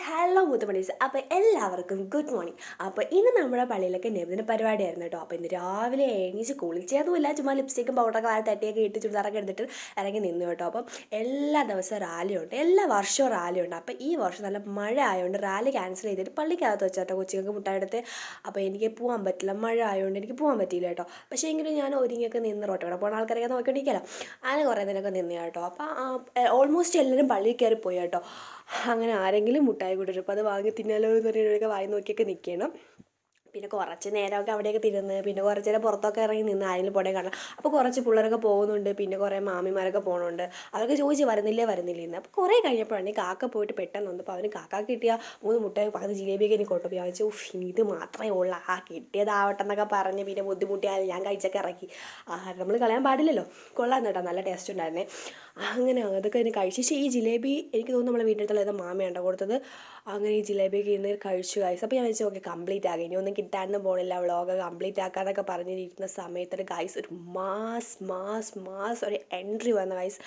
Hello മുത്തുമണീസ്. അപ്പോൾ എല്ലാവർക്കും good morning. അപ്പോൾ ഇന്ന് നമ്മുടെ പള്ളിയിലൊക്കെ നബിദിന പരിപാടിയായിരുന്നു കേട്ടോ. അപ്പോൾ ഇന്ന് രാവിലെ എണീച്ച് കുളിച്ചതുമില്ല, ചുമ്മാ ലിപ്സ്റ്റിക്കും പൗഡറൊക്കെ വാരി തട്ടിയൊക്കെ ഇട്ട് ചുരിദാറൊക്കെ എടുത്തിട്ട് ഇറങ്ങി നിന്നു കേട്ടോ. അപ്പം എല്ലാ ദിവസവും റാലിയുണ്ട്, എല്ലാ വർഷവും റാലിയുണ്ട്. അപ്പോൾ ഈ വർഷം നല്ല മഴ ആയതുകൊണ്ട് റാലി ക്യാൻസൽ ചെയ്തിട്ട് പള്ളിക്കകത്ത് വെച്ചാട്ടോ കൊച്ചുങ്ങൾക്ക് മുട്ടായെടുത്ത്. അപ്പോൾ എനിക്ക് പോകാൻ പറ്റില്ല, മഴ ആയതുകൊണ്ട് എനിക്ക് പോകാൻ പറ്റിയില്ല കേട്ടോ. പക്ഷേ എങ്കിലും ഞാൻ ഒരുങ്ങിയൊക്കെ നിന്ന് റോട്ടോടെ പോകുന്ന ആൾക്കാരൊക്കെ നോക്കിക്കൊണ്ടിരിക്കല്ലോ, അങ്ങനെ കുറേ നേരമൊക്കെ നിന്ന് കേട്ടോ. അപ്പോൾ ഓൾമോസ്റ്റ് എല്ലാവരും പള്ളിയിൽ കയറി പോയി കേട്ടോ. അങ്ങനെ ആരെങ്കിലും മുട്ടായി കൊണ്ടുവരും, അപ്പോൾ അത് വാങ്ങി തിന്നാലോ എന്ന് പറഞ്ഞൊക്കെ വായി നോക്കിയൊക്കെ നിൽക്കണം. പിന്നെ കുറച്ച് നേരമൊക്കെ അവിടെയൊക്കെ തിരുന്ന്, പിന്നെ കുറച്ച് നേരം പുറത്തൊക്കെ ഇറങ്ങി നിന്ന് ആരെങ്കിലും പോടെ കാണാം. അപ്പോൾ കുറച്ച് പിള്ളേരൊക്കെ പോകുന്നുണ്ട്, പിന്നെ കുറേ മാമിമാരൊക്കെ പോകുന്നുണ്ട്. അതൊക്കെ ചോദിച്ച് വരുന്നില്ലേ എന്ന്. അപ്പോൾ കുറേ കഴിഞ്ഞപ്പോഴാണ് ഈ കാക്ക പോയിട്ട് പെട്ടെന്ന് വന്നു. അപ്പോൾ അവന് കാക്ക കിട്ടിയ 3 മുട്ടായി പകുതി ജിലേബിയൊക്കെ എനിക്ക് കൊണ്ടുപോയി. ഞാൻ വെച്ചു ഇത് മാത്രമേ ഉള്ളൂ, കിട്ടിയതാവട്ടെ എന്നൊക്കെ പറഞ്ഞ് പിന്നെ ബുദ്ധിമുട്ടിയാൽ ഞാൻ കഴിച്ചൊക്കെ ഇറക്കി. നമ്മൾ കളയാൻ പാടില്ലല്ലോ. കൊള്ളാം കേട്ടോ, നല്ല ടേസ്റ്റ് ഉണ്ടായിരുന്നേ. അങ്ങനെ അതൊക്കെ ഇനി കഴിച്ച്. പക്ഷേ ഈ ജിലേബി എനിക്ക് തോന്നുന്നു നമ്മളെ വീട്ടിൽ അടുത്തുള്ള മാമയാണ് കൊടുത്തത്. അങ്ങനെ ഈ ജിലേബിയൊക്കെ ഇരുന്ന് കഴിച്ചു ഗൈസ്. അപ്പോൾ ഞാൻ വെച്ചു ഓക്കെ കംപ്ലീറ്റ് ആകും, ഇനി ഒന്നും കിട്ടാനൊന്നും പോകണില്ല, വ്ളോഗ് കംപ്ലീറ്റ് ആക്കാന്നൊക്കെ പറഞ്ഞിരിക്കുന്ന സമയത്തൊരു ഗൈസ് ഒരു മാസ് ഒരു എൻട്രി വന്ന ഗൈസ്.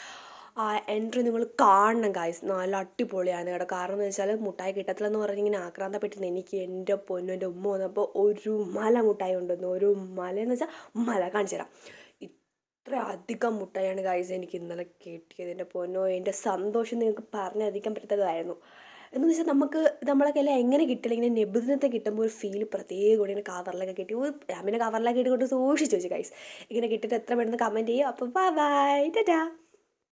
ആ എൻട്രി നിങ്ങൾ കാണണം ഗൈസ്, നല്ല അടിപൊളിയാണ് കേട്ടോ. കാരണം എന്ന് വെച്ചാൽ മുട്ടായി കിട്ടത്തില്ലെന്ന് പറഞ്ഞിങ്ങനെ ആക്രാന്തപ്പെട്ടിരുന്നു. എനിക്ക് എൻ്റെ പൊന്നു എൻ്റെ ഉമ്മ വന്നപ്പോൾ ഒരു മല മുട്ടായി കൊണ്ടുവന്നു. ഒരു മലയെന്ന് വെച്ചാൽ മല കാണിച്ചു തരാം. ഇത്ര അധികം മുട്ടായാണ് ഗൈസ് എനിക്ക് ഇന്നലെ കിട്ടിയത്. എൻ്റെ പൊന്നോ, എൻ്റെ സന്തോഷം നിങ്ങൾക്ക് പറഞ്ഞറിയിക്കാൻ പറ്റാത്തതായിരുന്നു. എന്ന് വെച്ചാൽ നമുക്ക് നമ്മളെ കയ്യിൽ എങ്ങനെ കിട്ടില്ല, ഇങ്ങനെ നബിദിനത്തെ കിട്ടുമ്പോൾ ഒരു ഫീൽ പ്രത്യേകം ഇങ്ങനെ കവറിലൊക്കെ കിട്ടി. ഞാൻ പിന്നെ കവറിലൊക്കെ ഇട്ട് കൊണ്ട് സൂക്ഷിച്ചു വെച്ചു ഗൈസ്. ഇങ്ങനെ കിട്ടിയിട്ട് എത്ര പെട്ടെന്ന് കമൻറ്റ് ചെയ്യും. അപ്പോൾ ബൈ ടാറ്റാ.